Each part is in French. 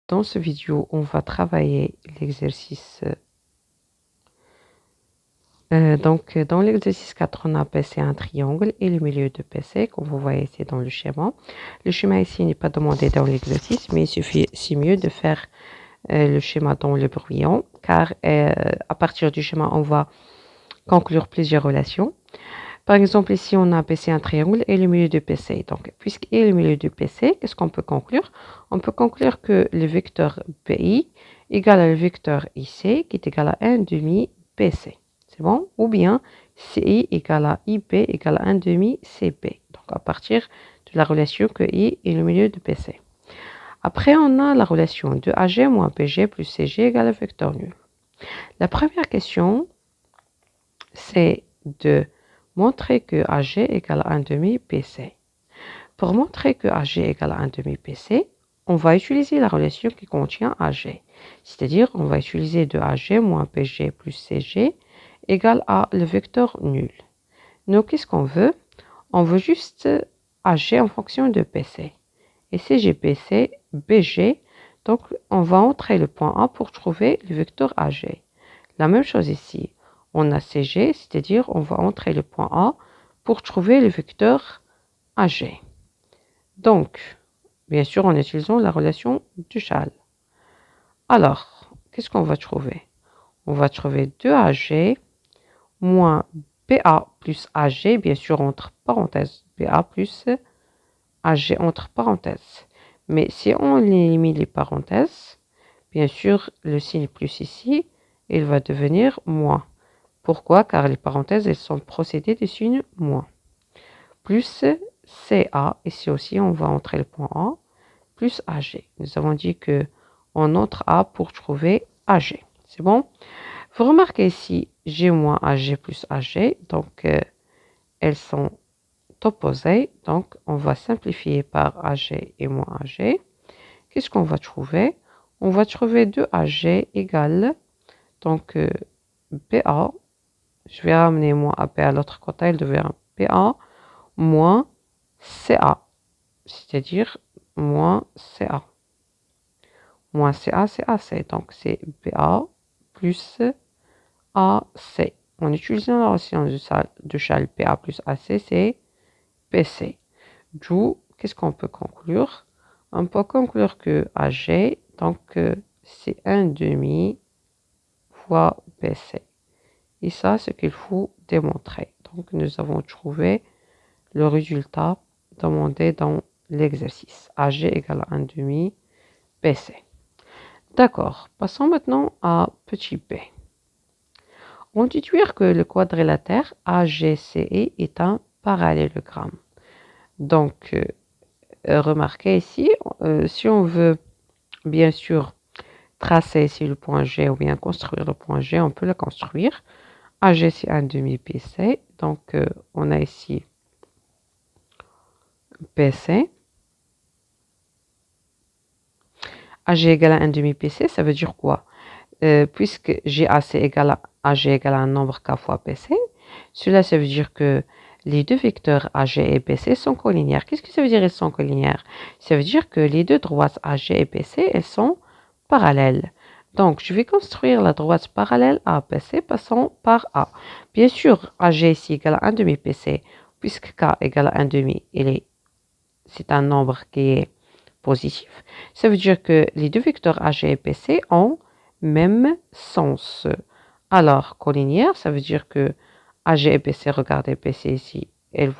Dans ce vidéo, on va travailler l'exercice. Dans l'exercice 4, on a PC un triangle et le milieu de PC, comme vous voyez ici dans le schéma. Le schéma ici n'est pas demandé dans l'exercice, mais il suffit, c'est mieux de faire le schéma dans le brouillon, car à partir du schéma, on va conclure plusieurs relations. Par exemple, ici, on a PC un triangle et le milieu de PC. Donc, puisqu'il est le milieu de PC, qu'est-ce qu'on peut conclure? On peut conclure que le vecteur BI égale à le vecteur IC qui est égal à 1 demi PC. C'est bon? Ou bien CI égale à IP égale à 1 demi CP. Donc, à partir de la relation que I est le milieu de PC. Après, on a la relation de AG moins PG plus CG égale à vecteur nul. La première question, c'est de montrer que AG égale à 1 demi PC. Pour montrer que AG égale à 1 demi PC, on va utiliser la relation qui contient AG. C'est-à-dire, on va utiliser de AG moins PG plus CG égale à le vecteur nul. Nous, qu'est-ce qu'on veut? On veut juste AG en fonction de PC. Et CG, PC, BG, donc on va entrer le point A pour trouver le vecteur AG. La même chose ici. On a CG, c'est-à-dire on va entrer le point A pour trouver le vecteur AG. Donc, bien sûr, en utilisant la relation du Duchal. Alors, qu'est-ce qu'on va trouver? On va trouver 2AG moins BA plus AG, bien sûr, entre parenthèses. BA plus AG entre parenthèses. Mais si on élimine les parenthèses, bien sûr, le signe plus ici, il va devenir moins. Pourquoi? Car les parenthèses, elles sont procédées des signes moins. Plus CA, ici aussi, on va entrer le point A, plus AG. Nous avons dit que on entre A pour trouver AG. C'est bon? Vous remarquez ici, G moins AG plus AG, donc elles sont opposées. Donc, on va simplifier par AG et moins AG. Qu'est-ce qu'on va trouver? On va trouver 2AG égale, donc BA, je vais ramener moins AP à l'autre côté, il devient PA moins CA, c'est-à-dire moins CA. Moins CA, c'est AC, donc c'est BA plus AC. En utilisant la relation de Schall PA plus AC, c'est PC. D'où, qu'est-ce qu'on peut conclure? On peut conclure que AG, donc c'est 1 demi fois PC. Et ça, c'est ce qu'il faut démontrer. Donc, nous avons trouvé le résultat demandé dans l'exercice. AG égale à 1 demi PC. D'accord. Passons maintenant à petit p. On déduire que le quadrilatère AGCE est un parallélogramme. Donc, remarquez ici, si on veut bien sûr tracer ici le point G ou bien construire le point G, on peut le construire. AG c'est 1 demi PC, donc on a ici PC. AG égale à 1 demi PC, ça veut dire quoi? Puisque GAC égale à AG égale à un nombre K fois PC, cela ça veut dire que les deux vecteurs AG et PC sont collinéaires. Qu'est-ce que ça veut dire ils sont collinéaires? Ça veut dire que les deux droites AG et PC, elles sont parallèles. Donc, je vais construire la droite parallèle à PC passant par A. Bien sûr, AG ici égale à 1 demi PC, puisque K égale à 1 demi, c'est un nombre qui est positif. Ça veut dire que les deux vecteurs AG et PC ont même sens. Alors, collinéaire, ça veut dire que AG et PC, regardez PC ici, elle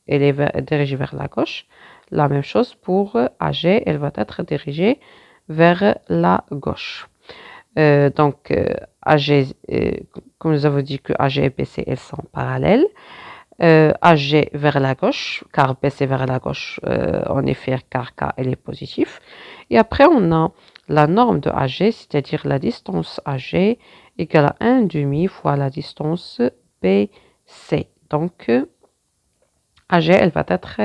est dirigée vers la gauche. La même chose pour AG, elle va être dirigée vers la gauche. Donc, AG, comme nous avons dit que AG et PC, elles sont parallèles. AG vers la gauche, car PC vers la gauche, en effet, car K, elle est positif. Et après, on a la norme de AG, c'est-à-dire la distance AG égale à 1 demi fois la distance BC. Donc, AG, elle va être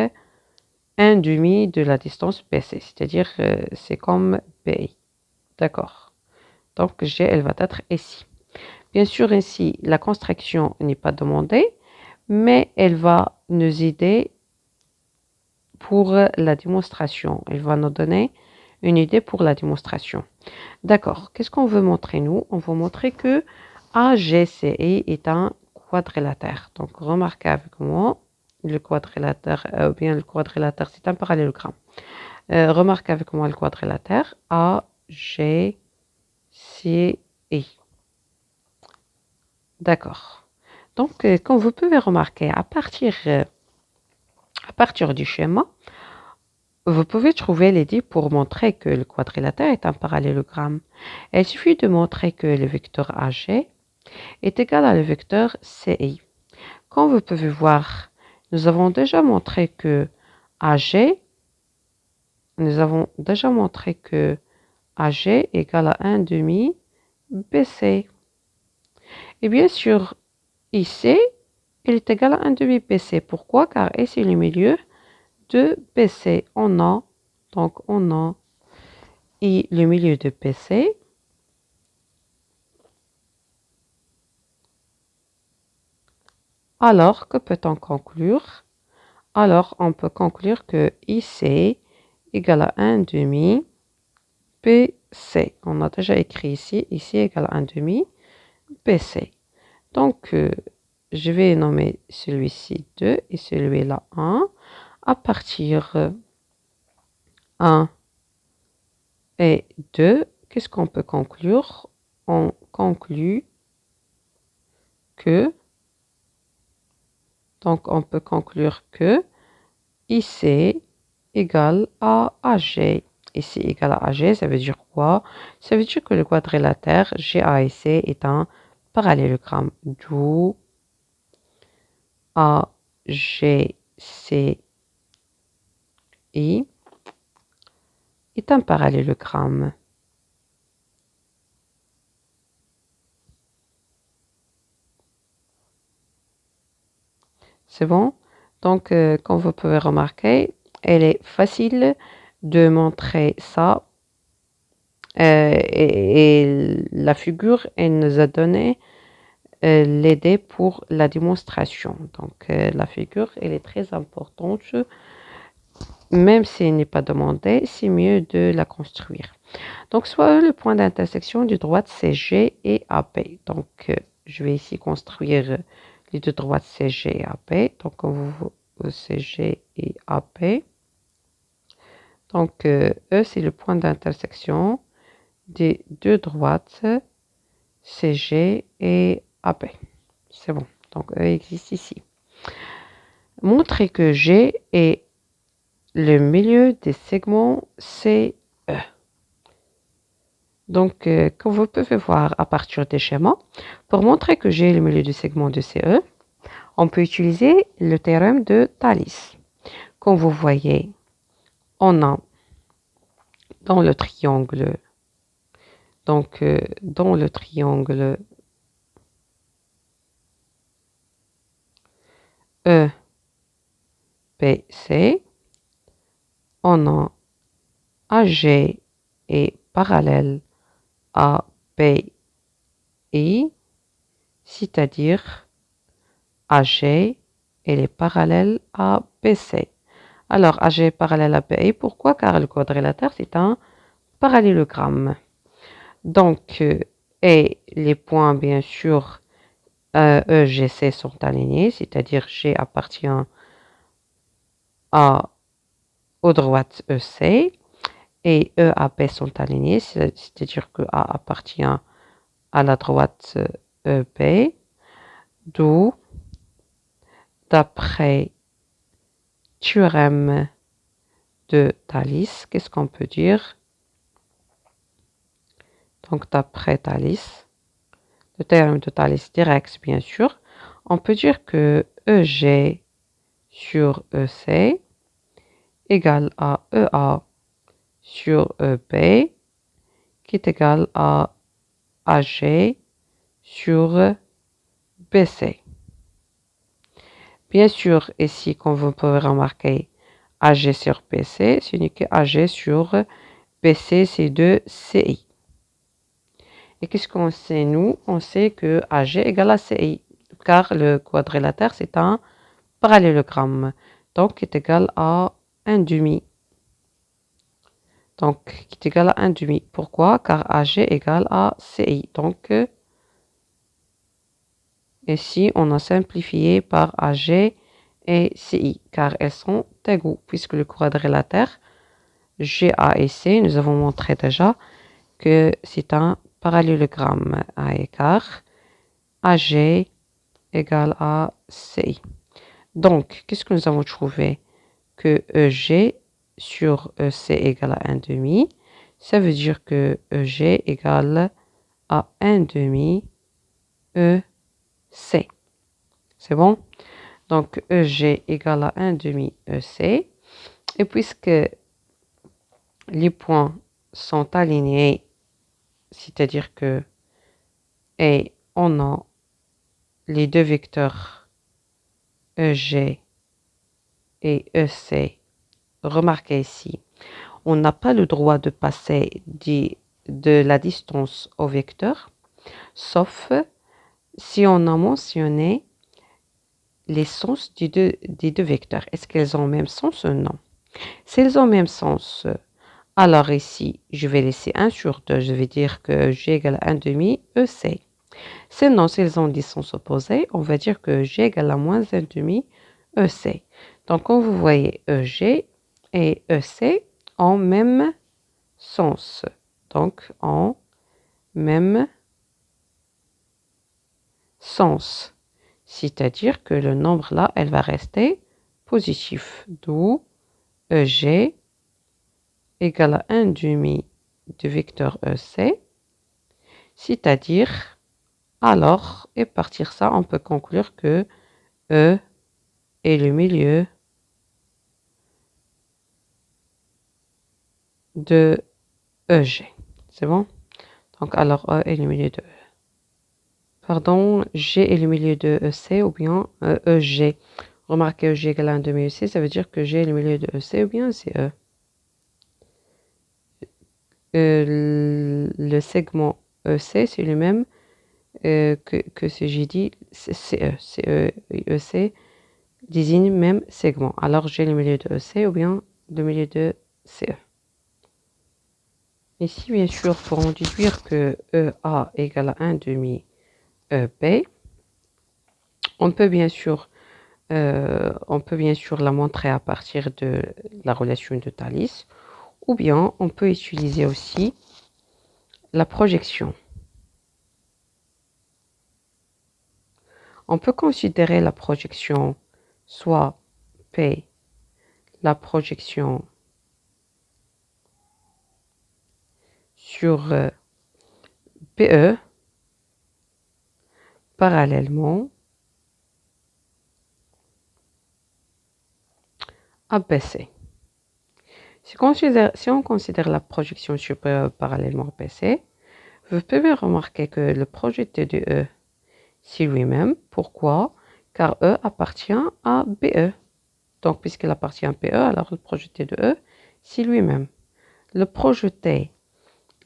1 demi de la distance BC, c'est-à-dire c'est comme BI. D'accord. Donc, G, elle va être ici. Bien sûr, ici, la construction n'est pas demandée, mais elle va nous aider pour la démonstration. Elle va nous donner une idée pour la démonstration. D'accord. Qu'est-ce qu'on veut montrer, nous? On veut montrer que AGCI est un quadrilatère. Donc, remarquez avec moi, le quadrilatère, le quadrilatère, c'est un parallélogramme. Remarquez avec moi le quadrilatère AGCI. D'accord. Donc, comme vous pouvez remarquer, à partir du schéma, vous pouvez trouver l'idée pour montrer que le quadrilatère est un parallélogramme. Il suffit de montrer que le vecteur AG est égal à le vecteur CI. Comme vous pouvez voir, nous avons déjà montré que AG, AG égale à 1 demi BC. Et bien sûr, IC, il est égal à 1 demi BC. Pourquoi? Car ici, c'est le milieu de BC. On a et le milieu de BC. Alors, que peut-on conclure? Alors, on peut conclure que IC égale à 1 demi BC. On a déjà écrit ici, IC égale à 1 demi BC. Donc, je vais nommer celui-ci 2 et celui-là 1. À partir 1 et 2, qu'est-ce qu'on peut conclure? On conclut que, on peut conclure que IC égale à AG. IC égale à AG, ça veut dire quoi? Ça veut dire que le quadrilatère GAIC est un parallélogramme, d'où AGCI est un parallélogramme. C'est bon? Donc, comme vous pouvez remarquer, elle est facile de montrer ça. Et la figure, elle nous a donné l'idée pour la démonstration. Donc, la figure, elle est très importante. Même si elle n'est pas demandée, c'est mieux de la construire. Donc, soit le point d'intersection du droite CG et AP. Donc, je vais ici construire les deux droites CG et AP. Donc, on vous CG et AP. Donc, E, c'est le point d'intersection des deux droites CG et AP. C'est bon. Donc, E existe ici. Montrer que G est le milieu des segments CE. Donc, comme vous pouvez voir à partir des schémas, pour montrer que G est le milieu du segment de CE, on peut utiliser le théorème de Thalès. Comme vous voyez, on a dans le triangle, EPC, on a AG est parallèle à BI, c'est-à-dire AG elle est parallèle à BC. Alors, AG est parallèle à BI, pourquoi? Car le quadrilatère, c'est un parallélogramme. Donc, et les points, bien sûr, EGC sont alignés, c'est-à-dire G appartient aux droites EC, et EAP sont alignés, c'est-à-dire que A appartient à la droite EP, d'où, d'après théorème de Thalès, qu'est-ce qu'on peut dire? Donc, d'après Thalès, le théorème de Thalès direct, bien sûr, on peut dire que EG sur EC égale à EA sur EP, qui est égal à AG sur BC. Bien sûr, ici, comme vous pouvez remarquer, AG sur BC, ce n'est que AG sur BC, c'est de CI. Et qu'est-ce qu'on sait, nous? On sait que AG égale à CI, car le quadrilatère, c'est un parallélogramme, donc est égal à 1 demi. Donc, qui est égal à 1 demi. Pourquoi? Car AG égale à CI. Donc, ici, on a simplifié par AG et CI, car elles sont égaux, puisque le quadrilatère GA et C, nous avons montré déjà que c'est un parallélogramme à écart. AG égale à CI. Donc, qu'est-ce que nous avons trouvé? Que EG sur EC égale à 1 demi. Ça veut dire que EG égale à 1 demi EC. C'est bon? Donc, EG égale à 1 demi EC. Et puisque les points sont alignés, c'est-à-dire que et on a les deux vecteurs EG et EC, remarquez ici, on n'a pas le droit de passer de la distance au vecteur, sauf si on a mentionné les sens des deux vecteurs. Est-ce qu'elles ont le même sens ou non? Si elles ont le même sens, alors ici, je vais laisser 1 sur 2. Je vais dire que G égale à 1 demi EC. Sinon, si elles ont des sens opposés, on va dire que G égale à moins 1 demi EC. Donc, comme vous voyez, EG et EC ont même sens. Donc, en même sens. C'est-à-dire que le nombre là, elle va rester positif. D'où EG égale à 1 demi du vecteur EC. C'est-à-dire, alors, et partir ça, on peut conclure que E est le milieu de EG. C'est bon? Donc, alors, E est le milieu de E. Pardon, G est le milieu de EC ou bien EG. Remarquez, EG égale à 1 demi EC, ça veut dire que G est le milieu de EC ou bien c'est E. Le segment EC, c'est le même que ce que j'ai dit, CE. CE et EC désignent même segment. Alors, j'ai le milieu de EC ou bien le milieu de CE. Ici, bien sûr, pour en déduire que EA égale à 1 demi EP, on peut bien sûr la montrer à partir de la relation de Thalès, ou bien on peut utiliser aussi la projection. On peut considérer la projection soit P, la projection sur PE parallèlement à BC. Si on considère la projection sur PE parallèlement à BC, vous pouvez remarquer que le projeté de E, c'est lui-même. Pourquoi? Car E appartient à BE. Donc, puisqu'il appartient à BE, alors le projeté de E, c'est lui-même. Le projeté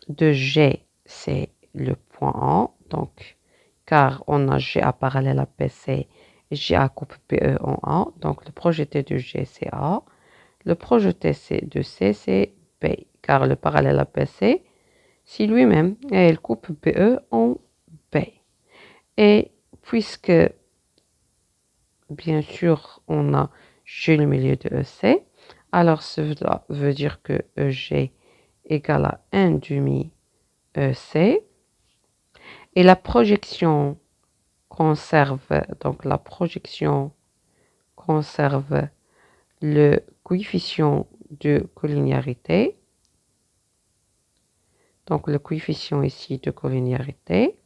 de G, c'est le point A. Donc, car on a GA parallèle à BC et GA coupe BE en A. Donc, le projeté de G, c'est A. Le projeté de C, c'est B. Car le parallèle à BC, c'est lui-même. Et il coupe BE en B. Et puisque, bien sûr, on a G le milieu de EC, alors cela veut dire que EG égale à 1 demi EC. Et la projection conserve le coefficient de collinéarité. Donc, le coefficient ici de collinéarité.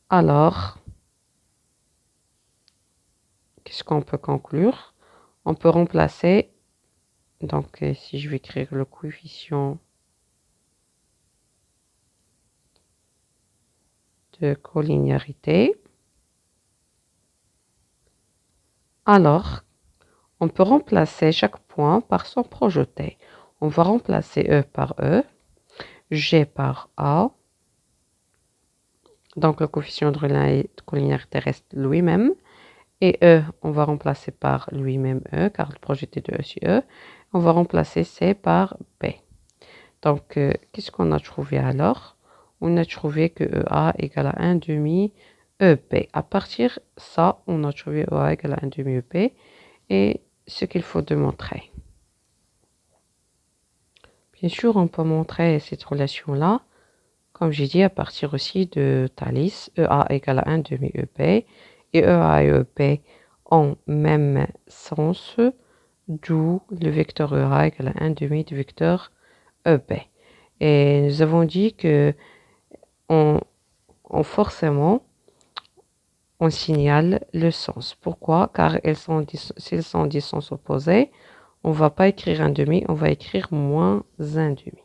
Alors, qu'est-ce qu'on peut conclure? On peut remplacer, donc si je vais écrire le coefficient de collinéarité, alors, on peut remplacer chaque point par son projeté. On va remplacer E par E, G par A. Donc, le coefficient de collinéarité reste lui-même. Et E, on va remplacer par lui-même E, car le projeté de E, c'est E. On va remplacer C par B. Donc, qu'est-ce qu'on a trouvé alors? On a trouvé que EA égale à 1 demi EP. À partir de ça, on a trouvé EA égale à 1 demi EP et ce qu'il faut démontrer. Bien sûr, on peut montrer cette relation-là, comme j'ai dit, à partir aussi de Thalys, EA égale à 1 demi EP, et EA et EP ont même sens, d'où le vecteur EA égale à 1 demi du vecteur EP. Et nous avons dit que forcément, on signale le sens. Pourquoi? Car s'ils sont des sens opposés, on ne va pas écrire un demi, on va écrire moins un demi.